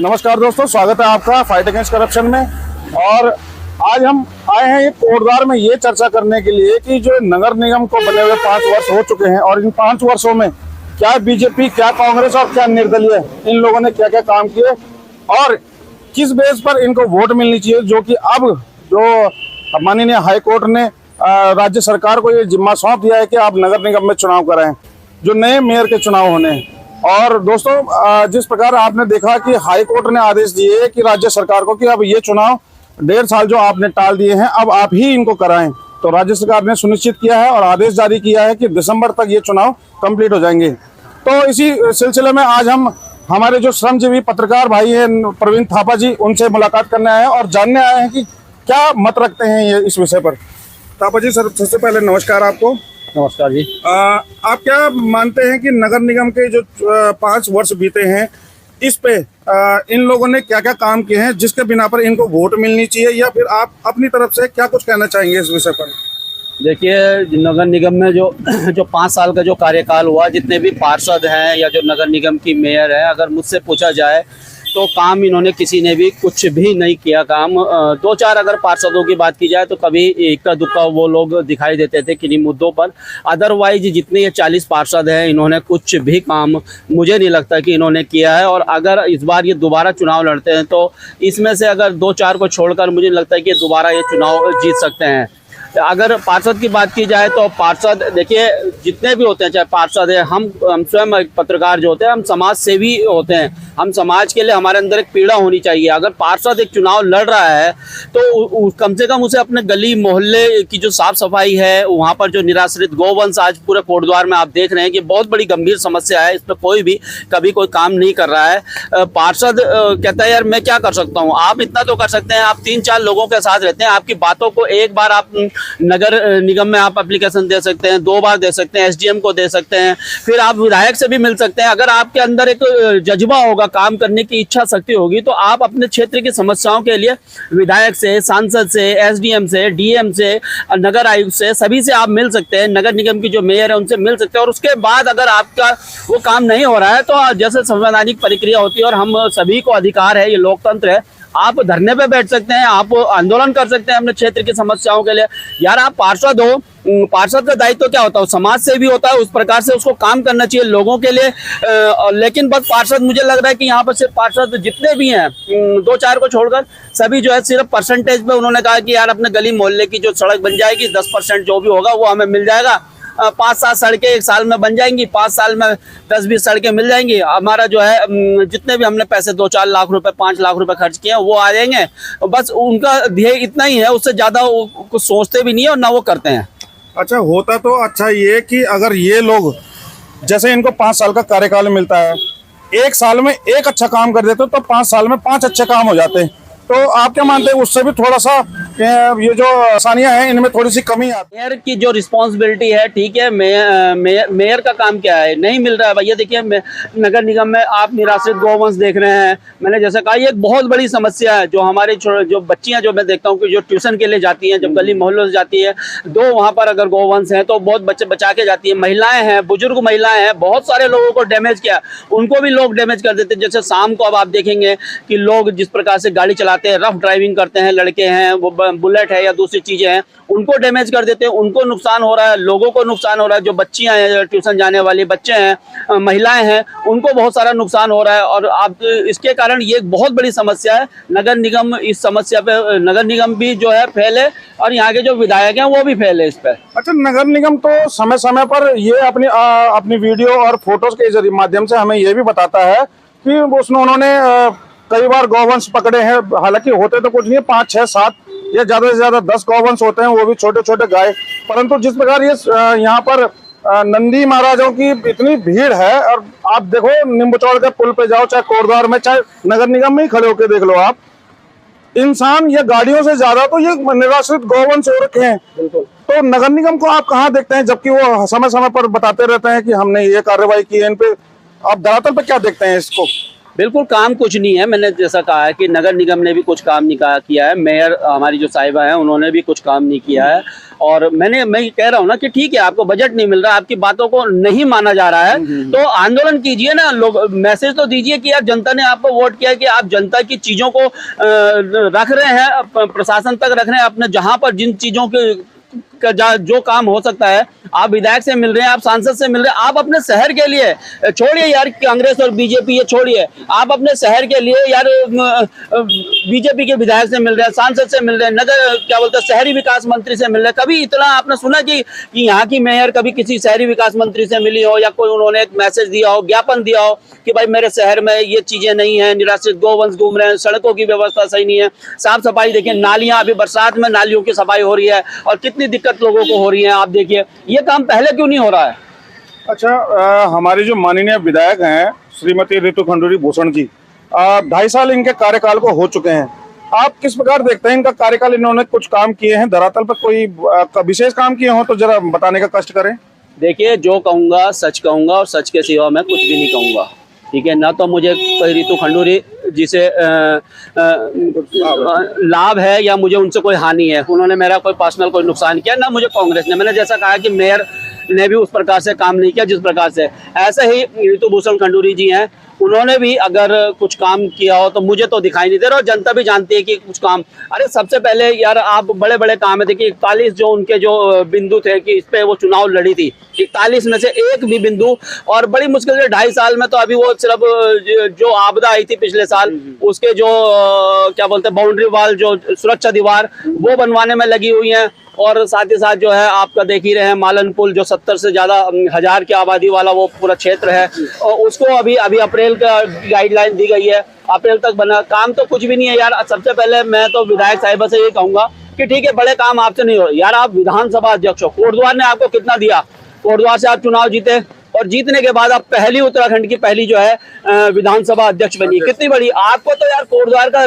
नमस्कार दोस्तों, स्वागत है आपका फाइट अगेंस्ट करप्शन में। और आज हम आए हैं ये कोटद्वार में ये चर्चा करने के लिए कि जो नगर निगम को बने हुए 5 वर्ष हो चुके हैं और इन 5 वर्षों में क्या बीजेपी, क्या कांग्रेस और क्या निर्दलीय इन लोगों ने क्या क्या काम किए और किस बेस पर इनको वोट मिलनी चाहिए, जो कि अब जो माननीय हाई कोर्ट ने राज्य सरकार को ये जिम्मा सौंप दिया है कि आप नगर निगम में चुनाव कराएं, जो नए मेयर के चुनाव होने हैं। और दोस्तों, जिस प्रकार आपने देखा कि हाई कोर्ट ने आदेश दिए कि राज्य सरकार को कि अब ये चुनाव 1.5 साल जो आपने टाल दिए हैं अब आप ही इनको कराएं, तो राज्य सरकार ने सुनिश्चित किया है और आदेश जारी किया है कि दिसंबर तक ये चुनाव कंप्लीट हो जाएंगे। तो इसी सिलसिले में आज हम हमारे जो श्रमजीवी पत्रकार भाई हैं प्रवीण थापा जी, उनसे मुलाकात करने आए हैं और जानने आए हैं कि क्या मत रखते हैं ये इस विषय पर। थापा जी, सर सबसे पहले नमस्कार आपको। नमस्कार जी। आप क्या मानते हैं कि नगर निगम के जो 5 वर्ष बीते हैं इस पे इन लोगों ने क्या क्या काम किए हैं जिसके बिना पर इनको वोट मिलनी चाहिए, या फिर आप अपनी तरफ से क्या कुछ कहना चाहेंगे इस विषय पर? देखिए, नगर निगम में जो 5 साल का जो कार्यकाल हुआ, जितने भी पार्षद हैं या जो नगर निगम की मेयर है, अगर मुझसे पूछा जाए तो काम इन्होंने किसी ने भी कुछ भी नहीं किया। काम 2-4 अगर पार्षदों की बात की जाए तो कभी इक्का दुक्का वो लोग दिखाई देते थे किन्हीं मुद्दों पर। अदरवाइज जितने ये 40 पार्षद हैं, इन्होंने कुछ भी काम मुझे नहीं लगता कि इन्होंने किया है। और अगर इस बार ये दोबारा चुनाव लड़ते हैं तो इसमें से अगर 2-4 को छोड़कर मुझे लगता है कि दोबारा ये चुनाव जीत सकते हैं। अगर पार्षद की बात की जाए तो पार्षद, देखिए, जितने भी होते हैं, चाहे पार्षद है, हम स्वयं पत्रकार जो होते हैं, हम समाज सेवी होते हैं। हम समाज के लिए, हमारे अंदर एक पीड़ा होनी चाहिए। अगर पार्षद एक चुनाव लड़ रहा है तो कम से कम उसे अपने गली मोहल्ले की जो साफ सफाई है, वहाँ पर जो निराश्रित गौवंश आज पूरे कोटद्वार में आप देख रहे हैं कि बहुत बड़ी गंभीर समस्या है, इस पर कोई भी कभी कोई काम नहीं कर रहा है। पार्षद कहता है यार मैं क्या कर सकता हूँ। आप इतना तो कर सकते हैं, आप 3-4 लोगों के साथ रहते हैं, आपकी बातों को एक बार आप नगर निगम में आप एप्लीकेशन दे सकते हैं, 2 बार दे सकते हैं, एसडीएम को दे सकते हैं, फिर आप विधायक से भी मिल सकते हैं। अगर आपके अंदर एक जज्बा होगा, काम करने की इच्छा शक्ति होगी, तो आप अपने क्षेत्र की समस्याओं के लिए विधायक से, सांसद से, एसडीएम से, डीएम से, नगर आयुक्त से, सभी से आप मिल सकते हैं। नगर निगम की जो मेयर है उनसे मिल सकते हैं। और उसके बाद अगर आपका वो काम नहीं हो रहा है तो जैसे संवैधानिक प्रक्रिया होती है और हम सभी को अधिकार है, ये लोकतंत्र है, आप धरने पे बैठ सकते हैं, आप आंदोलन कर सकते हैं अपने क्षेत्र की समस्याओं के लिए। यार आप पार्षद हो, पार्षद का दायित्व तो क्या होता है, समाज से भी होता है, उस प्रकार से उसको काम करना चाहिए लोगों के लिए। लेकिन बस पार्षद, मुझे लग रहा है कि यहाँ पर सिर्फ पार्षद जितने भी हैं 2-4 को छोड़कर सभी जो है सिर्फ परसेंटेज पे उन्होंने कहा कि यार अपने गली मोहल्ले की जो सड़क बन जाएगी, 10% जो भी होगा वो हमें मिल जाएगा। 5-7 सड़कें 1 साल में बन जाएंगी, 5 साल में 10-20 सड़कें मिल जाएंगी। हमारा जो है जितने भी हमने पैसे 2-4 लाख रुपए, 5 लाख रुपए खर्च किए हैं वो आ जाएंगे। बस उनका ध्येय इतना ही है, उससे ज़्यादा वो कुछ सोचते भी नहीं है और ना वो करते हैं। अच्छा, होता तो अच्छा ये कि अगर ये लोग, जैसे इनको 5 साल का कार्यकाल मिलता है, 1 साल में 1 अच्छा काम कर देते तो 5 साल में 5 अच्छे काम हो जाते हैं। तो आप क्या मानते हैं, उससे भी थोड़ा सा ये जो आसानियां हैं इनमें थोड़ी सी कमी आती है? मेयर की जो रिस्पॉन्सिबिलिटी है, ठीक है, मेयर का काम क्या है, नहीं मिल रहा है भैया। देखिए, नगर निगम में आप निराश्रित गौवंश देख रहे हैं। मैंने जैसे कहा, ये एक बहुत बड़ी समस्या है। जो हमारे जो बच्चियां जो मैं देखता हूँ कि जो ट्यूशन के लिए जाती हैं, जब गली मोहल्लों से जाती है, 2 वहाँ पर अगर गौवंश हैं तो बहुत बच्चे बचा के जाती है। महिलाएं हैं, बुजुर्ग महिलाएं हैं, बहुत सारे लोगों को डैमेज किया, उनको भी लोग डैमेज कर देते हैं। जैसे शाम को अब आप देखेंगे कि लोग जिस प्रकार से गाड़ी चलाते हैं, रफ ड्राइविंग करते हैं, लड़के हैं, वो बुलेट है या दूसरी चीजें हैं, उनको डैमेज कर देते हैं, उनको नुकसान हो रहा है, लोगों को नुकसान हो रहा है। जो बच्चियां हैं, ट्यूशन जाने वाली बच्चे हैं, महिलाएं हैं, उनको बहुत सारा नुकसान हो रहा है। और आप इसके कारण ये एक बहुत बड़ी समस्या है। नगर निगम इस समस्या पे, नगर निगम भी जो है फैले और यहाँ के जो विधायक हैं वो भी फैले इस पर। अच्छा, नगर निगम तो समय समय पर ये अपनी वीडियो और फोटोज के माध्यम से हमें ये भी बताता है कि उसमें उन्होंने कई बार गौवंश पकड़े हैं। हालांकि होते तो कुछ नहीं, 5, 6, 7 या ज्यादा से ज्यादा 10 गौवंश होते हैं, वो भी छोटे छोटे गाय। परंतु जिस प्रकार ये यहाँ पर नंदी महाराजों की इतनी भीड़ है, और आप देखो नींबूचौड़ के पुल पे जाओ, चाहे कोटद्वार में, चाहे नगर निगम में ही खड़े होकर देख लो आप, इंसान या गाड़ियों से ज्यादा तो ये निराश्रित गौवंश हो रखे हैं। तो नगर निगम को आप कहाँ देखते हैं, जबकि वो समय समय पर बताते रहते हैं कि हमने ये कार्रवाई की है इन पे? आप धरातल पे क्या देखते हैं इसको? बिल्कुल काम कुछ नहीं है। मैंने जैसा कहा है कि नगर निगम ने भी कुछ काम नहीं किया है, मेयर हमारी जो साहिबा हैं उन्होंने भी कुछ काम नहीं किया है। और मैं कह रहा हूँ ना कि ठीक है, आपको बजट नहीं मिल रहा, आपकी बातों को नहीं माना जा रहा है, तो आंदोलन कीजिए ना, लोग मैसेज तो दीजिए कि यार जनता ने आपको वोट किया है, कि आप जनता की चीजों को रख रहे हैं, प्रशासन तक रख रहे हैं, अपने जहां पर जिन चीजों के जो काम हो सकता है, आप विधायक से मिल रहे हैं, आप सांसद से मिल रहे हैं, आप अपने शहर के लिए छोड़िए यार कांग्रेस और बीजेपी, ये छोड़िए, आप अपने शहर के लिए यार बीजेपी के विधायक से मिल रहे हैं, सांसद से मिल रहे हैं, नगर क्या बोलते हैं शहरी विकास मंत्री से मिल रहे हैं। कभी इतना आपने सुना कि यहाँ की मेयर कभी किसी शहरी विकास मंत्री से मिली हो, या कोई उन्होंने एक मैसेज दिया हो, ज्ञापन दिया हो कि भाई मेरे शहर में ये चीजें नहीं है, निराश्रित गोवंश घूम रहे हैं, सड़कों की व्यवस्था सही नहीं है, साफ सफाई देखिए, नालियां, अभी बरसात में नालियों की सफाई हो रही है और कितनी दिक्कत लोगों को हो रही है, आप देखिए ये काम पहले क्यों नहीं हो रहा है। अच्छा, हमारी जो माननीय विधायक हैं श्रीमती रितु खंडूरी भूषण जी, 2.5 साल इनके कार्यकाल को हो चुके हैं, आप किस प्रकार देखते हैं इनका कार्यकाल? इन्होंने कुछ काम किए हैं धरातल पर, कोई विशेष काम किए हो तो जरा बताने का कष्ट करें। देखिए, जो कहूंगा सच कहूंगा और सच के सिवा मैं कुछ भी नहीं कहूंगा, ठीक है ना। तो मुझे रितु खंडूरी जी से लाभ है या मुझे उनसे कोई हानि है, उन्होंने मेरा कोई पर्सनल कोई नुकसान किया ना, मुझे कांग्रेस ने। मैंने जैसा कहा कि मेयर ने भी उस प्रकार से काम नहीं किया जिस प्रकार से, ऐसे ही रितु भूषण खंडूरी जी हैं, उन्होंने भी अगर कुछ काम किया हो तो मुझे तो दिखाई नहीं दे रहा, और जनता भी जानती है कि कुछ काम। अरे सबसे पहले यार आप बड़े बड़े काम है, देखिए 41 जो उनके जो बिंदु थे कि इस पे वो चुनाव लड़ी थी, 41 में से एक भी बिंदु, और बड़ी मुश्किल से 2.5 साल में तो अभी वो सिर्फ जो आपदा आई थी पिछले साल, उसके जो क्या बोलते हैं बाउंड्री वाल, जो सुरक्षा दीवार, वो बनवाने में लगी हुई है। और साथ ही साथ जो है आपका देख ही रहे हैं मालन पुल, जो 70 से ज्यादा 1000 की आबादी वाला वो पूरा क्षेत्र है, और उसको अभी अप्रैल का गाइडलाइन दी गई है, अप्रैल तक बना। काम तो कुछ भी नहीं है यार। सबसे पहले मैं तो विधायक साहिबा से ये कहूंगा कि ठीक है, बड़े काम आपसे नहीं हो रहे यार, आप विधानसभा अध्यक्ष हो, कोटद्वार ने आपको कितना दिया, कोटद्वार से आप चुनाव जीते, और जीतने के बाद आप पहली उत्तराखंड की पहली जो है विधानसभा अध्यक्ष बनी, कितनी बड़ी। आपको तो यार कोटद्वार का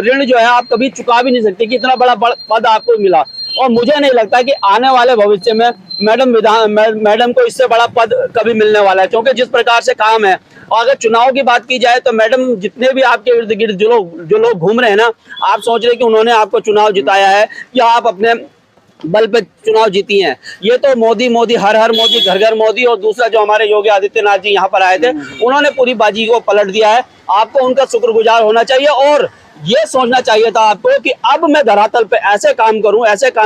ऋण जो है आप कभी चुका भी नहीं सकते कि इतना बड़ा पद आपको मिला। और मुझे नहीं लगता कि आने वाले भविष्य में मैडम को इससे बड़ा पद कभी मिलने वाला है, क्योंकि जिस प्रकार से काम है। और अगर चुनाव की बात की जाए तो मैडम जितने भी आपके इर्द गिर्द जो लोग घूम रहे हैं ना, आप सोच रहे कि उन्होंने आपको चुनाव जिताया है या आप अपने बल पे चुनाव जीती हैं। ये तो मोदी हर हर मोदी, घर घर मोदी। और दूसरा जो हमारे योगी आदित्यनाथ जी यहाँ पर आए थे, उन्होंने पूरी बाजी को पलट दिया है। आपको उनका शुक्रगुजार होना चाहिए, और ये सोचना चाहिए था आपको कि अब मैं धरातल पे ऐसे काम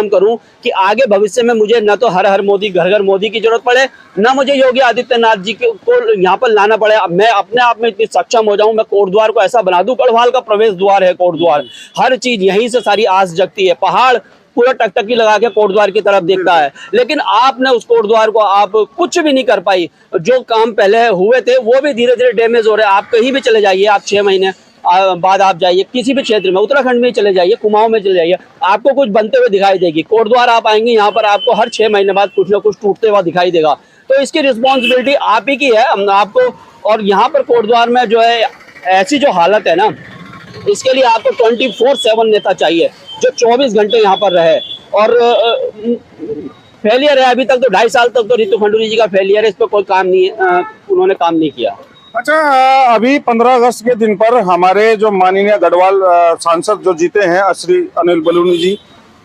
करूं कि आगे भविष्य में मुझे न तो हर हर मोदी, घर घर मोदी की जरूरत पड़े, न मुझे योगी आदित्यनाथ जी को यहाँ पर लाना पड़े। मैं अपने आप में इतनी सक्षम हो जाऊं, मैं कोटद्वार को ऐसा बना दूं, गढ़वाल का प्रवेश द्वार है कोटद्वार, हर चीज यहीं से सारी आस जगती है। पहाड़ पूरा टकटकी लगा के कोटद्वार की तरफ देखता है, लेकिन आपने उस कोटद्वार को आप कुछ भी नहीं कर पाई। जो काम पहले हुए थे वो भी धीरे धीरे डैमेज हो रहे हैं। आप कहीं भी चले जाइए, आप 6 महीने बाद आप जाइए किसी भी क्षेत्र में, उत्तराखंड में चले जाइए, कुमाऊं में चले जाइए, आपको कुछ बनते हुए दिखाई देगी। कोटद्वार आप आएंगे, यहाँ पर आपको हर 6 महीने बाद कुछ ना कुछ टूटते हुआ दिखाई देगा। तो इसकी रिस्पॉन्सिबिलिटी आप ही की है, आपको। और यहाँ पर कोटद्वार में जो है ऐसी जो हालत है ना, इसके लिए आपको 24/7 नेता चाहिए जो 24 घंटे यहाँ पर रहे। और फेलियर है अभी तक तो, 2.5 साल तक तो रितु खंडूरी जी का फेलियर है, इस पर कोई काम नहीं है, उन्होंने काम नहीं किया। अच्छा, अभी 15 अगस्त के दिन पर हमारे जो माननीय गढ़वाल सांसद जो जीते हैं श्री अनिल बलूनी जी,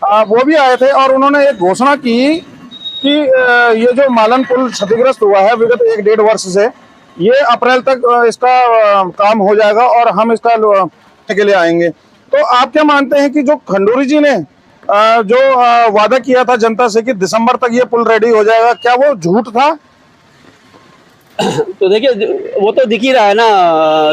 वो भी आए थे और उन्होंने एक घोषणा की कि ये जो मालन पुल क्षतिग्रस्त हुआ है विगत 1-1.5 वर्ष से, ये अप्रैल तक इसका काम हो जाएगा और हम इसका के लिए आएंगे। तो आप क्या मानते हैं कि जो खंडूरी जी ने जो वादा किया था जनता से कि दिसंबर तक ये पुल रेडी हो जाएगा, क्या वो झूठ था? तो देखिए, वो तो दिख ही रहा है ना,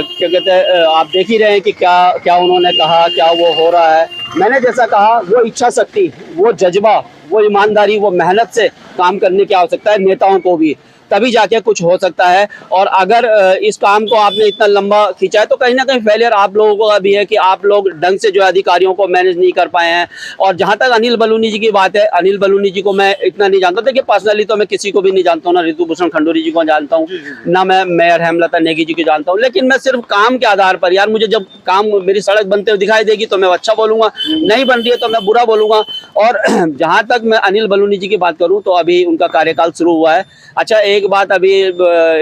क्या कहते हैं, आप देख ही रहे हैं कि क्या उन्होंने कहा, क्या वो हो रहा है। मैंने जैसा कहा, वो इच्छा शक्ति, वो जज्बा, वो ईमानदारी, वो मेहनत से काम करने की आवश्यकता है नेताओं को भी, तभी जाके कुछ हो सकता है। और अगर इस काम को आपने इतना लंबा खींचा है तो कहीं ना कहीं फेलियर आप लोगों का भी है कि आप लोग ढंग से जो है अधिकारियों को मैनेज नहीं कर पाए हैं। और जहां तक अनिल बलूनी जी की बात है, अनिल बलूनी जी को मैं इतना नहीं जानता। देखिए, पर्सनली तो मैं किसी को भी नहीं जानता हूँ, ना रितु भूषण खंडूरी जी को जानता हूँ, ना मैं मेयर हेमलता नेगी जी को जानता हूँ। लेकिन मैं सिर्फ काम के आधार पर, यार मुझे जब काम, मेरी सड़क बनते हुए दिखाई देगी तो मैं अच्छा बोलूंगा, नहीं बन रही है तो मैं बुरा बोलूंगा। और जहां तक मैं अनिल बलूनी जी की बात करूं तो अभी उनका कार्यकाल शुरू हुआ है। अच्छा, एक बात अभी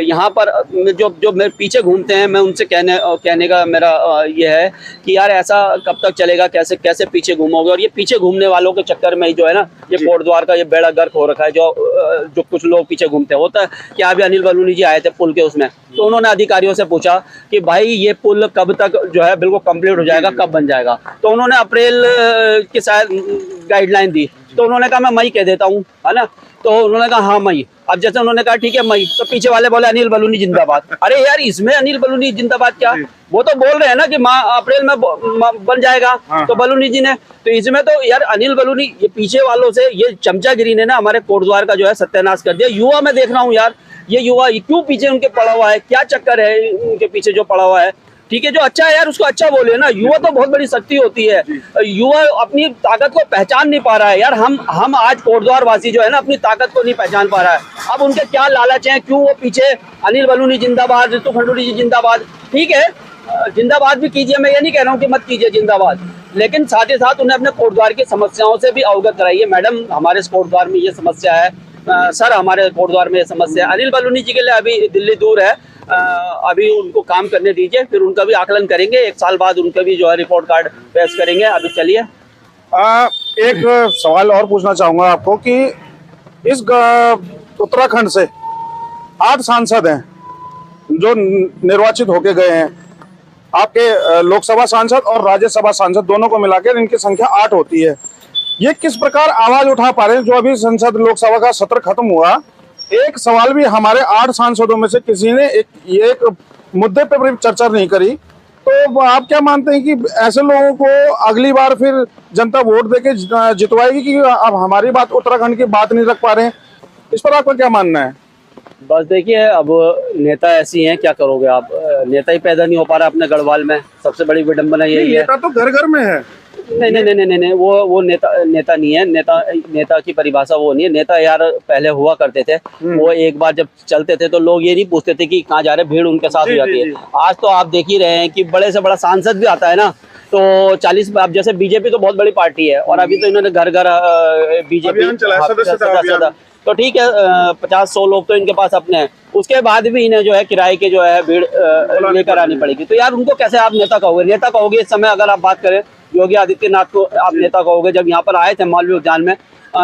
यहाँ पर जो मेरे पीछे घूमते हैं, मैं उनसे कहने का मेरा ये है कि यार ऐसा कब तक चलेगा, कैसे कैसे पीछे घूमोगे। और ये पीछे घूमने वालों के चक्कर में ही जो है ना, ये कोटद्वार का ये बेड़ा गर्क हो रखा है। जो कुछ लोग पीछे घूमते हैं, होता है कि अभी अनिल बलूनी जी आए थे पुल के उसमें, तो उन्होंने अधिकारियों से पूछा कि भाई ये पुल कब तक जो है बिल्कुल कंप्लीट हो जाएगा, कब बन जाएगा। तो उन्होंने अप्रैल की शायद गाइडलाइन दी, तो उन्होंने कहा मैं मई कह देता हूँ, है ना। तो उन्होंने कहा हाँ मई। अब जैसे उन्होंने कहा ठीक है मई, तो पीछे वाले बोले अनिल बलूनी जिंदाबाद। अरे यार इसमें अनिल बलूनी जिंदाबाद क्या, वो तो बोल रहे हैं ना कि अप्रैल में बन जाएगा। हाँ। तो बलूनी जी ने, तो इसमें तो यार अनिल बलूनी, ये पीछे वालों से ये चमचागिरी ने ना हमारे कोटद्वार का जो है सत्यानाश कर दिया। युवा मैं देख रहा हूँ यार, ये युवा क्यों पीछे उनके पड़ा हुआ है, क्या चक्कर है उनके पीछे जो पड़ा हुआ है। ठीक है, जो अच्छा है यार उसको अच्छा बोले ना। युवा तो बहुत बड़ी शक्ति होती है, युवा अपनी ताकत को पहचान नहीं पा रहा है यार। हम आज कोटद्वार वासी जो है ना अपनी ताकत को नहीं पहचान पा रहा है। अब उनके क्या लालच है, क्यों वो पीछे अनिल बलूनी जिंदाबाद, ऋतु खंडूरी जी जिंदाबाद, ठीक है जिंदाबाद भी कीजिए, मैं ये नहीं कह रहा हूँ कि मत कीजिए जिंदाबाद, लेकिन साथ ही साथ उन्हें अपने कोटद्वार की समस्याओं से भी अवगत कराइए। मैडम हमारे कोटद्वार में ये समस्या है, सर हमारे कोटद्वार में ये समस्या है। अनिल बलूनी जी के लिए अभी दिल्ली दूर है, अभी उनको काम करने दीजिए, फिर उनका भी आकलन करेंगे। 1 साल बाद उनका भी जो है रिपोर्ट कार्ड पेश करेंगे। अभी चलिए एक सवाल और पूछना चाहूंगा आपको कि इस उत्तराखंड से 8 सांसद हैं जो निर्वाचित होके गए हैं, आपके लोकसभा सांसद और राज्यसभा सांसद दोनों को मिलाकर इनकी संख्या 8 होती है। ये किस प्रकार आवाज उठा पा रहे हैं? जो अभी संसद लोकसभा का सत्र खत्म हुआ, एक सवाल भी हमारे 8 सांसदों में से किसी ने एक मुद्दे पे भी चर्चा नहीं करी। तो आप क्या मानते हैं कि ऐसे लोगों को अगली बार फिर जनता वोट देके जितवाएगी कि अब हमारी बात, उत्तराखंड की बात नहीं रख पा रहे हैं? इस पर आपका क्या मानना है? बस देखिए, अब नेता ऐसी हैं, क्या करोगे आप, नेता ही पैदा नहीं हो पा रहा अपने गढ़वाल में, सबसे बड़ी विडंबना यही है। नेता तो घर घर में है। नहीं, वो नेता नहीं है। नेता की परिभाषा वो नहीं है। नेता यार पहले हुआ करते थे, वो एक बार जब चलते थे तो लोग ये नहीं पूछते थे कि कहाँ जा रहे, भीड़ उनके साथ हो जाती है। आज तो आप देख ही रहे हैं कि बड़े से बड़ा सांसद भी आता है ना, तो 40, अब जैसे बीजेपी तो बहुत बड़ी पार्टी है और अभी तो इन्होंने घर घर बीजेपी, तो ठीक है 50-100 लोग तो इनके पास अपने हैं, उसके बाद भी इन्हें जो है किराए के जो है भीड़ लेकर आनी पड़ेगी। तो यार उनको कैसे आप नेता कहोगे? नेता कहोगे इस समय अगर आप बात करें योगी आदित्यनाथ को आप नेता कहोगे? जब यहाँ पर आए थे मालवीय उद्यान में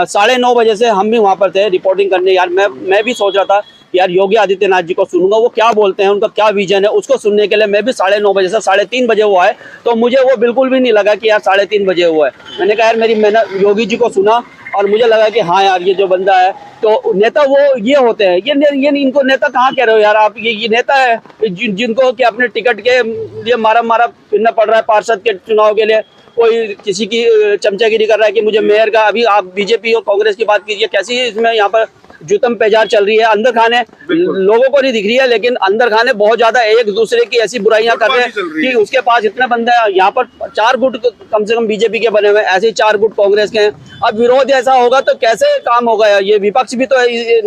9:30 बजे से हम भी वहाँ पर थे रिपोर्टिंग करने। यार मैं भी सोच रहा था यार योगी आदित्यनाथ जी को सुनूंगा, वो क्या बोलते हैं, उनका क्या विजन है, उसको सुनने के लिए मैं भी 9:30 बजे से 3:30 बजे हुआ है, तो मुझे वो बिल्कुल भी नहीं लगा कि यार 3:30 बजे हुआ है। मैंने कहा यार मैंने योगी जी को सुना और मुझे लगा कि हाँ यार ये जो बंदा है, तो नेता वो ये होते हैं। ये इनको नेता कहाँ कह रहे हो यार आप? ये नेता है जिनको कि अपने टिकट के लिए मारा फिरना पड़ रहा है, पार्षद के चुनाव के लिए कोई किसी की चमचागिरी कर रहा है कि मुझे मेयर का। अभी आप बीजेपी और कांग्रेस की बात कीजिए, कैसी इसमें यहाँ पर जुतम पेजार चल रही है। अंदर खाने लोगों को नहीं दिख रही है, लेकिन अंदर खाने बहुत ज्यादा एक दूसरे की ऐसी बुराइयां कर रहे हैं कि उसके पास इतने बंदे हैं। यहाँ पर 4 गुट कम से कम बीजेपी के बने हुए, ऐसे ही 4 गुट कांग्रेस के हैं। अब विरोध ऐसा होगा तो कैसे काम होगा? ये विपक्ष भी तो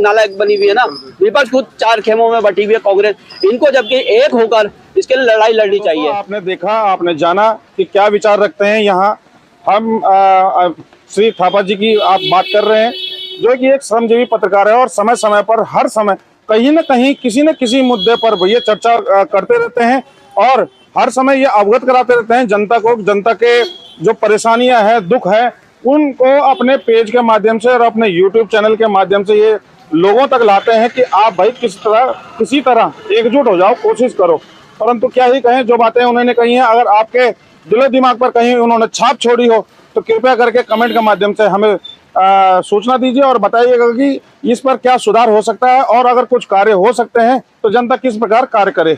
नालायक बनी हुई है ना, विपक्ष खुद 4 खेमों में बटी हुई है कांग्रेस। इनको जबकि एक होकर इसके लिए लड़ाई लड़नी चाहिए। आपने देखा, आपने जाना कि क्या विचार रखते हैं यहाँ हम श्री थापा जी की आप बात कर रहे हैं, जो कि एक श्रमजीवी पत्रकार है और समय समय पर हर समय कहीं न कहीं किसी न किसी मुद्दे पर ये चर्चा करते रहते हैं और हर समय ये अवगत कराते रहते हैं जनता को। जनता के जो परेशानियां हैं, दुख है, उनको अपने पेज के माध्यम से और अपने YouTube चैनल के माध्यम से ये लोगों तक लाते हैं कि आप भाई किसी तरह एकजुट हो जाओ, कोशिश करो। परंतु क्या ही कहें, जो बातें उन्होंने कही हैं, अगर आपके दिलो दिमाग पर कहीं उन्होंने छाप छोड़ी हो तो कृपया करके कमेंट के माध्यम से हमें सूचना दीजिए और बताइएगा कि इस पर क्या सुधार हो सकता है और अगर कुछ कार्य हो सकते हैं तो जनता किस प्रकार कार्य करे।